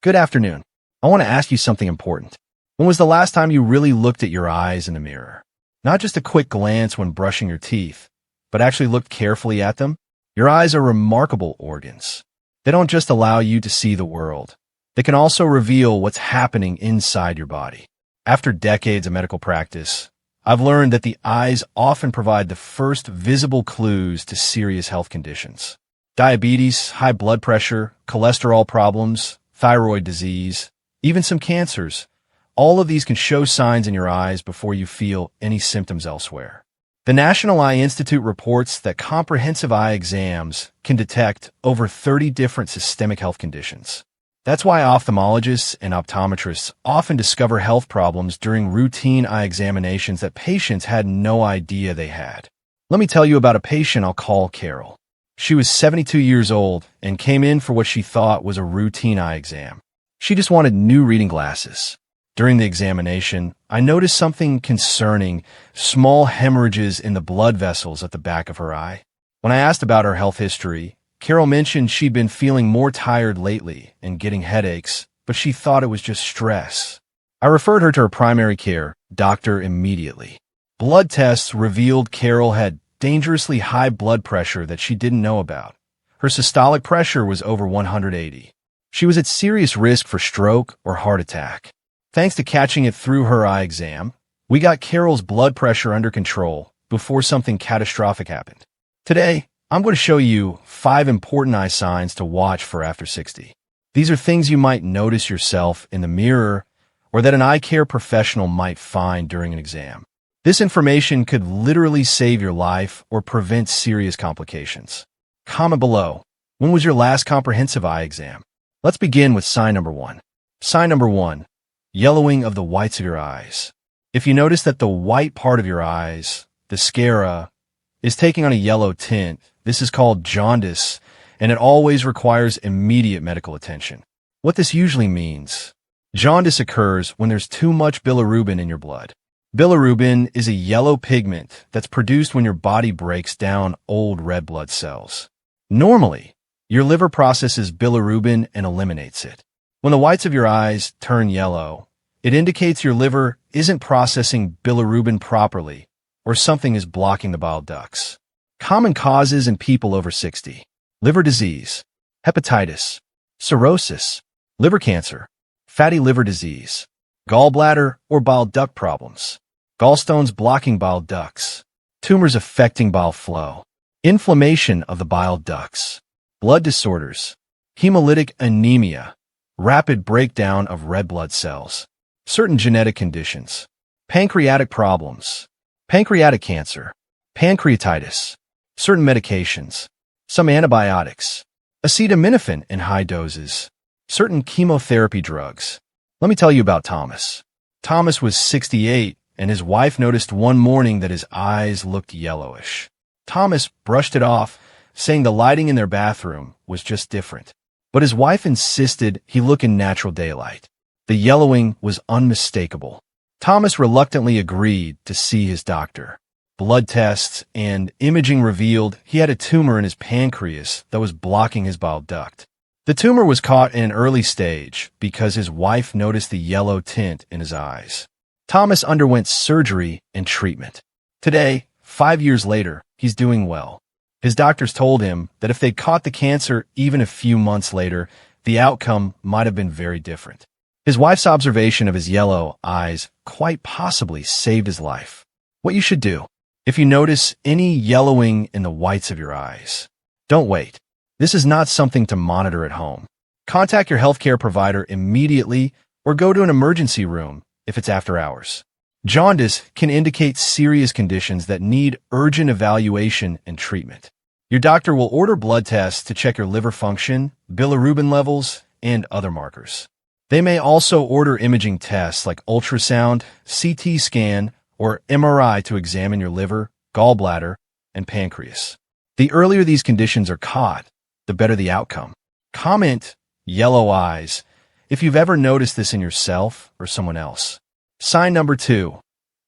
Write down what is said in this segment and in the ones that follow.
Good afternoon. I want to ask you something important. When was the last time you really looked at your eyes in the mirror? Not just a quick glance when brushing your teeth, but actually looked carefully at them? Your eyes are remarkable organs. They don't just allow you to see the world. They can also reveal what's happening inside your body. After decades of medical practice, I've learned that the eyes often provide the first visible clues to serious health conditions. Diabetes, high blood pressure, cholesterol problems, thyroid disease, even some cancers. All of these can show signs in your eyes before you feel any symptoms elsewhere. The National Eye Institute reports that comprehensive eye exams can detect over 30 different systemic health conditions. That's why ophthalmologists and optometrists often discover health problems during routine eye examinations that patients had no idea they had. Let me tell you about a patient I'll call Carol. She was 72 years old and came in for what she thought was a routine eye exam. She just wanted new reading glasses. During the examination, I noticed something concerning: small hemorrhages in the blood vessels at the back of her eye. When I asked about her health history, Carol mentioned she'd been feeling more tired lately and getting headaches, but she thought it was just stress. I referred her to her primary care doctor immediately. Blood tests revealed Carol had dangerously high blood pressure that she didn't know about. Her systolic pressure was over 180. She was at serious risk for stroke or heart attack. Thanks to catching it through her eye exam, we got Carol's blood pressure under control before something catastrophic happened. Today, I'm going to show you 5 important eye signs to watch for after 60. These are things you might notice yourself in the mirror or that an eye care professional might find during an exam. This information could literally save your life or prevent serious complications. Comment below, when was your last comprehensive eye exam? Let's begin with sign number 1. Sign number 1, yellowing of the whites of your eyes. If you notice that the white part of your eyes, the sclera, is taking on a yellow tint, this is called jaundice, and it always requires immediate medical attention. What this usually means: jaundice occurs when there's too much bilirubin in your blood. Bilirubin is a yellow pigment that's produced when your body breaks down old red blood cells. Normally, your liver processes bilirubin and eliminates it. When the whites of your eyes turn yellow, it indicates your liver isn't processing bilirubin properly, or something is blocking the bile ducts. Common causes in people over 60: liver disease, hepatitis, cirrhosis, liver cancer, fatty liver disease, gallbladder or bile duct problems, gallstones blocking bile ducts, tumors affecting bile flow, inflammation of the bile ducts, blood disorders, hemolytic anemia, rapid breakdown of red blood cells, certain genetic conditions, pancreatic problems, pancreatic cancer, pancreatitis, certain medications, some antibiotics, acetaminophen in high doses, certain chemotherapy drugs. Let me tell you about Thomas. Thomas was 68, and his wife noticed one morning that his eyes looked yellowish. Thomas brushed it off, saying the lighting in their bathroom was just different. But his wife insisted he look in natural daylight. The yellowing was unmistakable. Thomas reluctantly agreed to see his doctor. Blood tests and imaging revealed he had a tumor in his pancreas that was blocking his bile duct. The tumor was caught in an early stage because his wife noticed the yellow tint in his eyes. Thomas underwent surgery and treatment. Today, 5 years later, he's doing well. His doctors told him that if they'd caught the cancer even a few months later, the outcome might have been very different. His wife's observation of his yellow eyes quite possibly saved his life. What you should do: if you notice any yellowing in the whites of your eyes, don't wait. This is not something to monitor at home. Contact your healthcare provider immediately or go to an emergency room if it's after hours. Jaundice can indicate serious conditions that need urgent evaluation and treatment. Your doctor will order blood tests to check your liver function, bilirubin levels, and other markers. They may also order imaging tests like ultrasound, CT scan, or MRI to examine your liver, gallbladder, and pancreas. The earlier these conditions are caught, the better the outcome. Comment yellow eyes if you've ever noticed this in yourself or someone else. Sign number 2,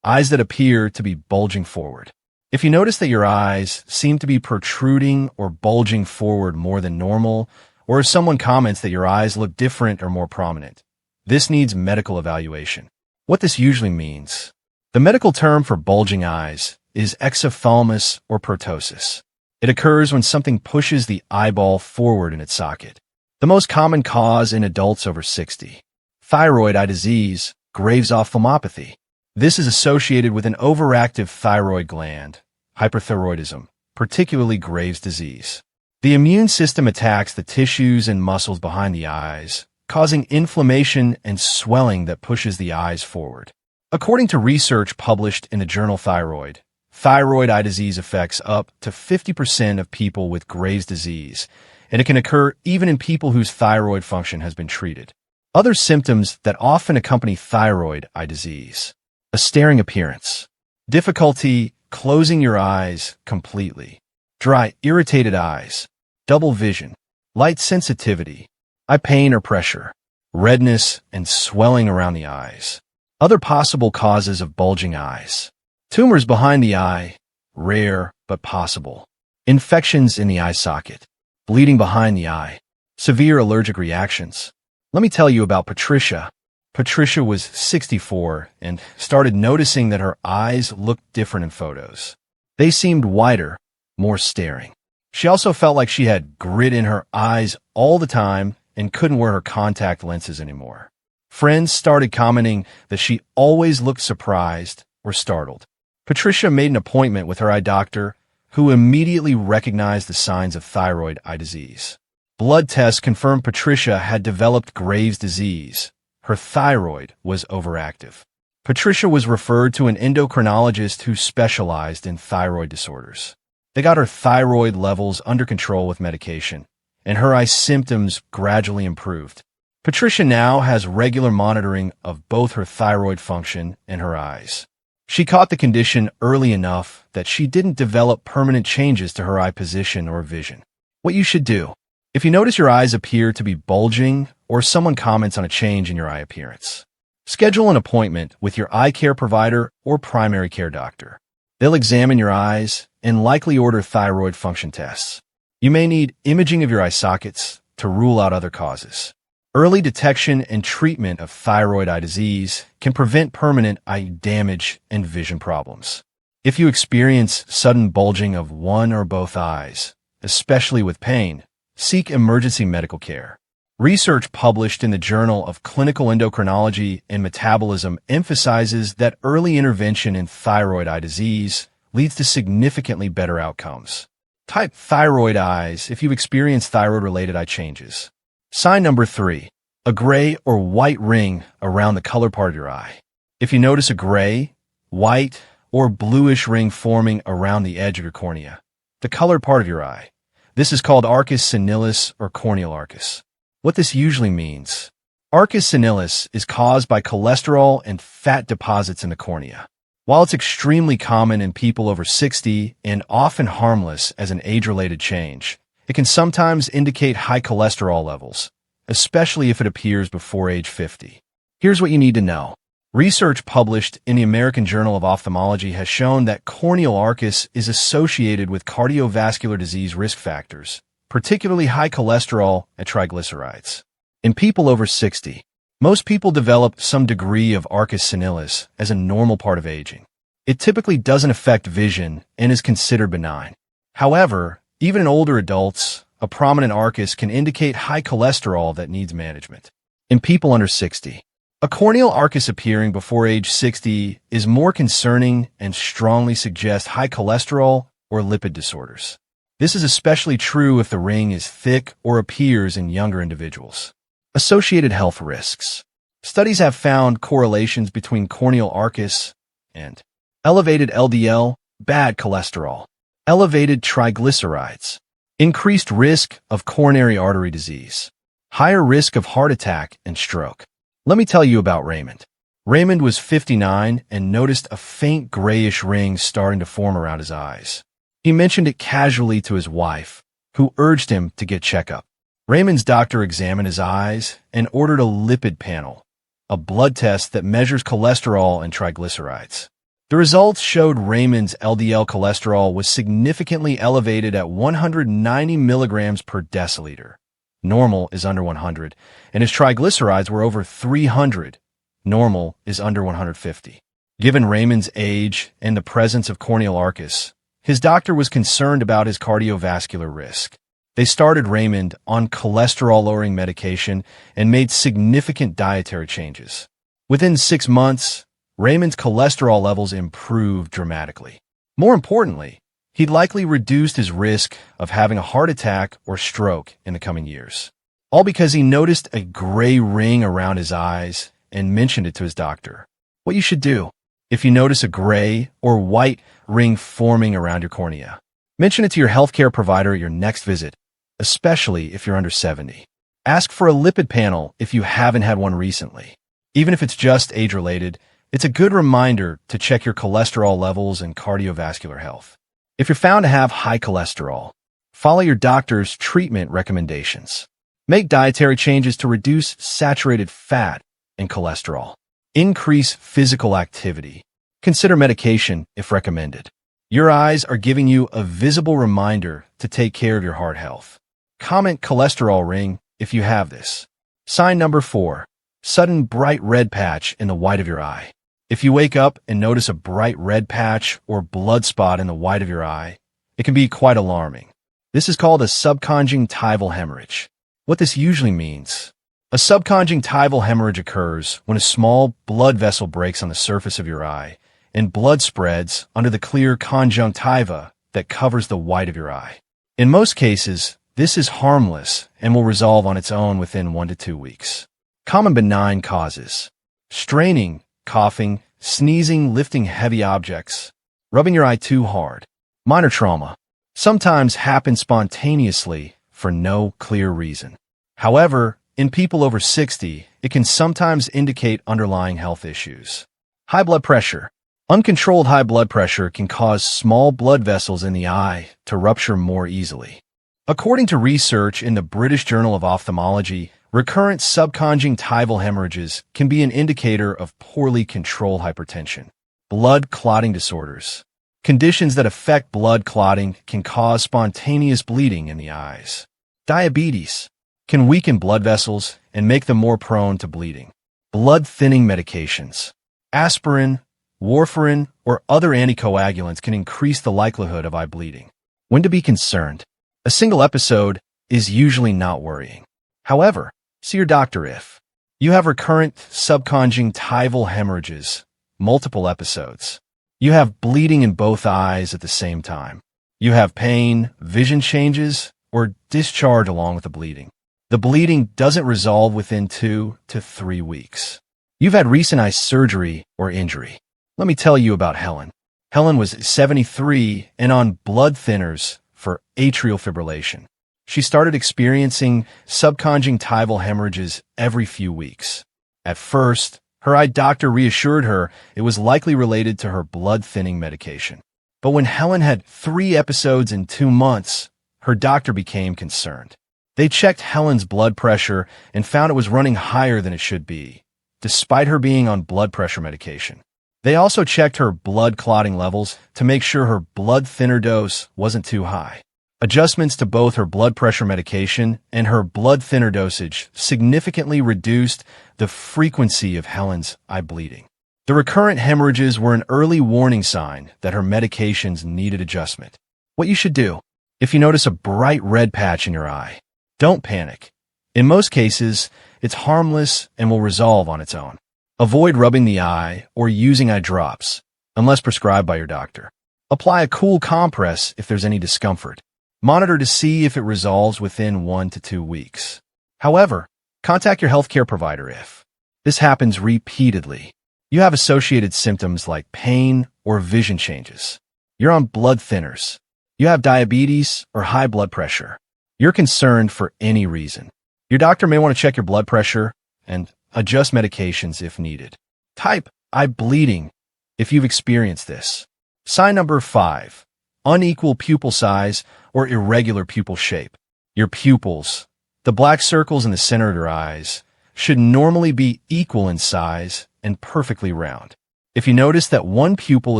eyes that appear to be bulging forward. If you notice that your eyes seem to be protruding or bulging forward more than normal, or if someone comments that your eyes look different or more prominent. This needs medical evaluation. What this usually means. The medical term for bulging eyes is exophthalmos or ptosis. It occurs when something pushes the eyeball forward in its socket. The most common cause in adults over 60. Thyroid eye disease, Graves' ophthalmopathy. This is associated with an overactive thyroid gland, hyperthyroidism, particularly Graves' disease. The immune system attacks the tissues and muscles behind the eyes, causing inflammation and swelling that pushes the eyes forward. According to research published in the journal Thyroid, thyroid eye disease affects up to 50% of people with Graves' disease, and it can occur even in people whose thyroid function has been treated. Other symptoms that often accompany thyroid eye disease. A staring appearance. Difficulty closing your eyes completely. Dry, irritated eyes. Double vision. Light sensitivity. Eye pain or pressure. Redness and swelling around the eyes. Other possible causes of bulging eyes. Tumors behind the eye. Rare, but possible. Infections in the eye socket. Bleeding behind the eye. Severe allergic reactions. Let me tell you about Patricia. Patricia was 64 and started noticing that her eyes looked different in photos. They seemed wider, more staring. She also felt like she had grit in her eyes all the time and couldn't wear her contact lenses anymore. Friends started commenting that she always looked surprised or startled. Patricia made an appointment with her eye doctor, who immediately recognized the signs of thyroid eye disease. Blood tests confirmed Patricia had developed Graves' disease. Her thyroid was overactive. Patricia was referred to an endocrinologist who specialized in thyroid disorders. They got her thyroid levels under control with medication, and her eye symptoms gradually improved. Patricia now has regular monitoring of both her thyroid function and her eyes. She caught the condition early enough that she didn't develop permanent changes to her eye position or vision. What you should do. If you notice your eyes appear to be bulging or someone comments on a change in your eye appearance, schedule an appointment with your eye care provider or primary care doctor. They'll examine your eyes and likely order thyroid function tests. You may need imaging of your eye sockets to rule out other causes. Early detection and treatment of thyroid eye disease can prevent permanent eye damage and vision problems. If you experience sudden bulging of one or both eyes, especially with pain, seek emergency medical care. Research published in the Journal of Clinical Endocrinology and Metabolism emphasizes that early intervention in thyroid eye disease leads to significantly better outcomes. Type thyroid eyes if you experience thyroid-related eye changes. Sign number 3, a gray or white ring around the color part of your eye. If you notice a gray, white, or bluish ring forming around the edge of your cornea, the colored part of your eye, this is called arcus senilis or corneal arcus. What this usually means. Arcus senilis is caused by cholesterol and fat deposits in the cornea. While it's extremely common in people over 60 and often harmless as an age-related change, it can sometimes indicate high cholesterol levels, especially if it appears before age 50. Here's what you need to know. Research published in the American Journal of Ophthalmology has shown that corneal arcus is associated with cardiovascular disease risk factors, particularly high cholesterol and triglycerides. In people over 60, most people develop some degree of arcus senilis as a normal part of aging. It typically doesn't affect vision and is considered benign. However, even in older adults, a prominent arcus can indicate high cholesterol that needs management. In people under 60, a corneal arcus appearing before age 60 is more concerning and strongly suggests high cholesterol or lipid disorders. This is especially true if the ring is thick or appears in younger individuals. Associated health risks. Studies have found correlations between corneal arcus and elevated LDL, bad cholesterol, elevated triglycerides, increased risk of coronary artery disease, higher risk of heart attack and stroke. Let me tell you about Raymond. Raymond was 59 and noticed a faint grayish ring starting to form around his eyes. He mentioned it casually to his wife, who urged him to get checkup. Raymond's doctor examined his eyes and ordered a lipid panel, a blood test that measures cholesterol and triglycerides. The results showed Raymond's LDL cholesterol was significantly elevated at 190 milligrams per deciliter, Normal is under 100. And his triglycerides were over 300. Normal is under 150. Given Raymond's age and the presence of corneal arcus, his doctor was concerned about his cardiovascular risk. They started Raymond on cholesterol-lowering medication and made significant dietary changes. Within 6 months, Raymond's cholesterol levels improved dramatically. More importantly, he'd likely reduced his risk of having a heart attack or stroke in the coming years. All because he noticed a gray ring around his eyes and mentioned it to his doctor. What you should do if you notice a gray or white ring forming around your cornea. Mention it to your healthcare provider at your next visit, especially if you're under 70. Ask for a lipid panel if you haven't had one recently. Even if it's just age-related, it's a good reminder to check your cholesterol levels and cardiovascular health. If you're found to have high cholesterol, follow your doctor's treatment recommendations. Make dietary changes to reduce saturated fat and cholesterol. Increase physical activity. Consider medication if recommended. Your eyes are giving you a visible reminder to take care of your heart health. Comment cholesterol ring if you have this. Sign number 4. Sudden bright red patch in the white of your eye. If you wake up and notice a bright red patch or blood spot in the white of your eye, it can be quite alarming. This is called a subconjunctival hemorrhage. What this usually means: a subconjunctival hemorrhage occurs when a small blood vessel breaks on the surface of your eye and blood spreads under the clear conjunctiva that covers the white of your eye. In most cases, this is harmless and will resolve on its own within 1 to 2 weeks. Common benign causes: straining, coughing, sneezing, lifting heavy objects, rubbing your eye too hard. Minor trauma sometimes happens spontaneously for no clear reason. However, in people over 60, it can sometimes indicate underlying health issues. High blood pressure. Uncontrolled high blood pressure can cause small blood vessels in the eye to rupture more easily. According to research in the British Journal of Ophthalmology, recurrent subconjunctival hemorrhages can be an indicator of poorly controlled hypertension. Blood clotting disorders. Conditions that affect blood clotting can cause spontaneous bleeding in the eyes. Diabetes can weaken blood vessels and make them more prone to bleeding. Blood-thinning medications. Aspirin, warfarin, or other anticoagulants can increase the likelihood of eye bleeding. When to be concerned. A single episode is usually not worrying. However, see your doctor if you have recurrent subconjunctival hemorrhages, multiple episodes. You have bleeding in both eyes at the same time. You have pain, vision changes, or discharge along with the bleeding. The bleeding doesn't resolve within 2 to 3 weeks. You've had recent eye surgery or injury. Let me tell you about Helen. Helen was 73 and on blood thinners for atrial fibrillation. She started experiencing subconjunctival hemorrhages every few weeks. At first, her eye doctor reassured her it was likely related to her blood-thinning medication. But when Helen had 3 episodes in 2 months, her doctor became concerned. They checked Helen's blood pressure and found it was running higher than it should be, despite her being on blood pressure medication. They also checked her blood clotting levels to make sure her blood thinner dose wasn't too high. Adjustments to both her blood pressure medication and her blood thinner dosage significantly reduced the frequency of Helen's eye bleeding. The recurrent hemorrhages were an early warning sign that her medications needed adjustment. What you should do if you notice a bright red patch in your eye. Don't panic. In most cases, it's harmless and will resolve on its own. Avoid rubbing the eye or using eye drops, unless prescribed by your doctor. Apply a cool compress if there's any discomfort. Monitor to see if it resolves within 1 to 2 weeks. However, contact your healthcare provider if this happens repeatedly. You have associated symptoms like pain or vision changes. You're on blood thinners. You have diabetes or high blood pressure. You're concerned for any reason. Your doctor may want to check your blood pressure and adjust medications if needed. Type eye bleeding if you've experienced this. Sign number 5. Unequal pupil size or irregular pupil shape. Your pupils, the black circles in the center of your eyes, should normally be equal in size and perfectly round. If you notice that one pupil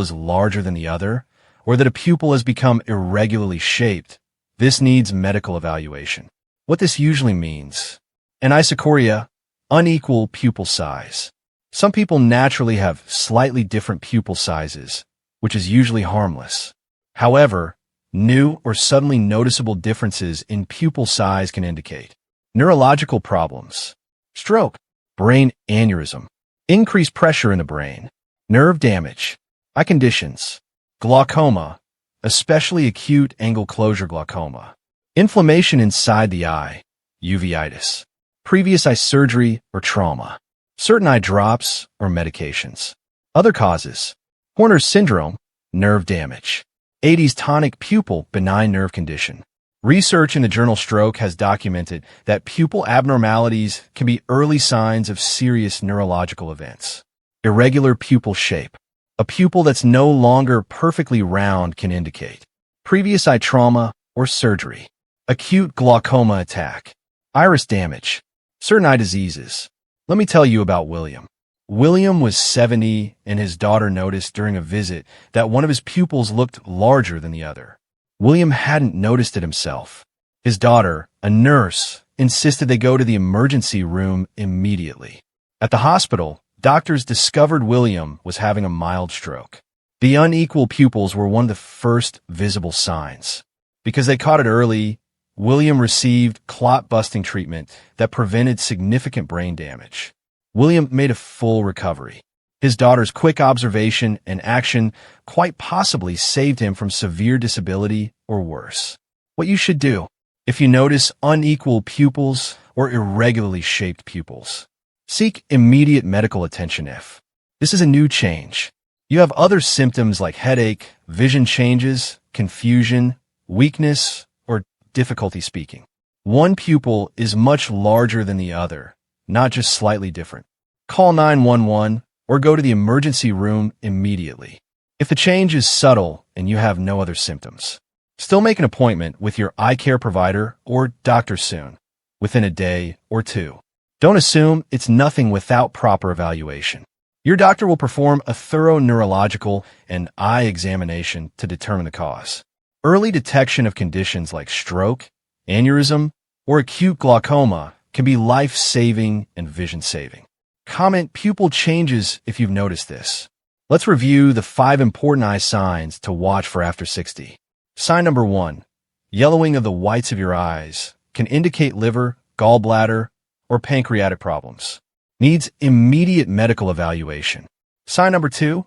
is larger than the other, or that a pupil has become irregularly shaped, this needs medical evaluation. What this usually means. Anisocoria, unequal pupil size. Some people naturally have slightly different pupil sizes, which is usually harmless. However, new or suddenly noticeable differences in pupil size can indicate neurological problems, stroke, brain aneurysm, increased pressure in the brain, nerve damage, eye conditions, glaucoma, especially acute angle closure glaucoma, inflammation inside the eye, uveitis, previous eye surgery or trauma, certain eye drops or medications. Other causes: Horner's syndrome, nerve damage, 80s tonic pupil benign nerve condition. Research in the journal Stroke has documented that pupil abnormalities can be early signs of serious neurological events. Irregular pupil shape. A pupil that's no longer perfectly round can indicate previous eye trauma or surgery. Acute glaucoma attack. Iris damage. Certain eye diseases. Let me tell you about William. William was 70 and his daughter noticed during a visit that one of his pupils looked larger than the other. William hadn't noticed it himself. His daughter, a nurse, insisted they go to the emergency room immediately. At the hospital, doctors discovered William was having a mild stroke. The unequal pupils were one of the first visible signs. Because they caught it early, William received clot-busting treatment that prevented significant brain damage. William made a full recovery. His daughter's quick observation and action quite possibly saved him from severe disability or worse. What you should do if you notice unequal pupils or irregularly shaped pupils. Seek immediate medical attention if this is a new change. You have other symptoms like headache, vision changes, confusion, weakness, or difficulty speaking. One pupil is much larger than the other, not just slightly different. Call 911 or go to the emergency room immediately. If the change is subtle and you have no other symptoms, still make an appointment with your eye care provider or doctor soon, within a day or two. Don't assume it's nothing without proper evaluation. Your doctor will perform a thorough neurological and eye examination to determine the cause. Early detection of conditions like stroke, aneurysm, or acute glaucoma can be life-saving and vision-saving. Comment pupil changes if you've noticed this. Let's review the 5 important eye signs to watch for after 60. Sign number 1. Yellowing of the whites of your eyes can indicate liver, gallbladder, or pancreatic problems. Needs immediate medical evaluation. Sign number 2.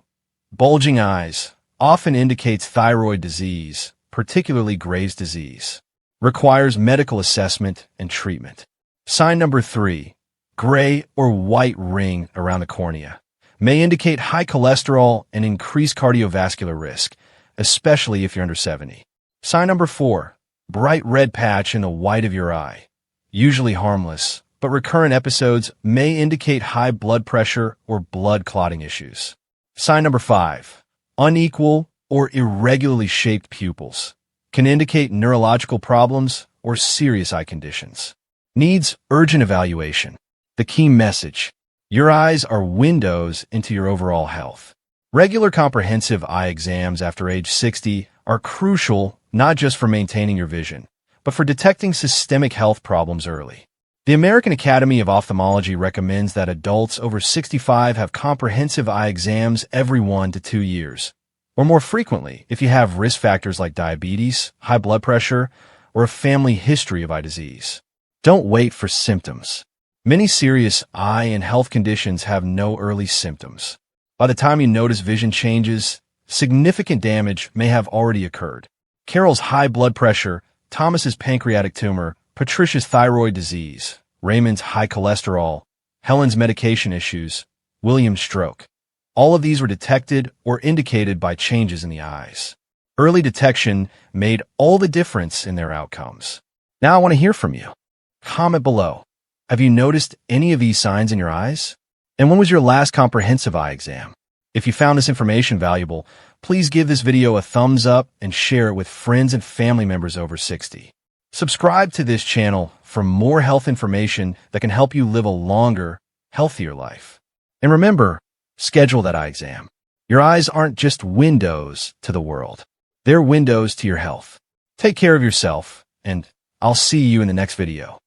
Bulging eyes often indicates thyroid disease, particularly Graves' disease. Requires medical assessment and treatment. Sign number 3. Gray or white ring around the cornea may indicate high cholesterol and increased cardiovascular risk, especially if you're under 70. Sign number 4. Bright red patch in the white of your eye. Usually harmless, but recurrent episodes may indicate high blood pressure or blood clotting issues. Sign number 5. Unequal or irregularly shaped pupils can indicate neurological problems or serious eye conditions. Needs urgent evaluation. The key message: your eyes are windows into your overall health. Regular comprehensive eye exams after age 60 are crucial not just for maintaining your vision, but for detecting systemic health problems early. The American Academy of Ophthalmology recommends that adults over 65 have comprehensive eye exams every 1 to 2 years, or more frequently if you have risk factors like diabetes, high blood pressure, or a family history of eye disease. Don't wait for symptoms. Many serious eye and health conditions have no early symptoms. By the time you notice vision changes, significant damage may have already occurred. Carol's high blood pressure, Thomas's pancreatic tumor, Patricia's thyroid disease, Raymond's high cholesterol, Helen's medication issues, William's stroke. All of these were detected or indicated by changes in the eyes. Early detection made all the difference in their outcomes. Now I want to hear from you. Comment below. Have you noticed any of these signs in your eyes? And when was your last comprehensive eye exam? If you found this information valuable, please give this video a thumbs up and share it with friends and family members over 60. Subscribe to this channel for more health information that can help you live a longer, healthier life. And remember, schedule that eye exam. Your eyes aren't just windows to the world. They're windows to your health. Take care of yourself, and I'll see you in the next video.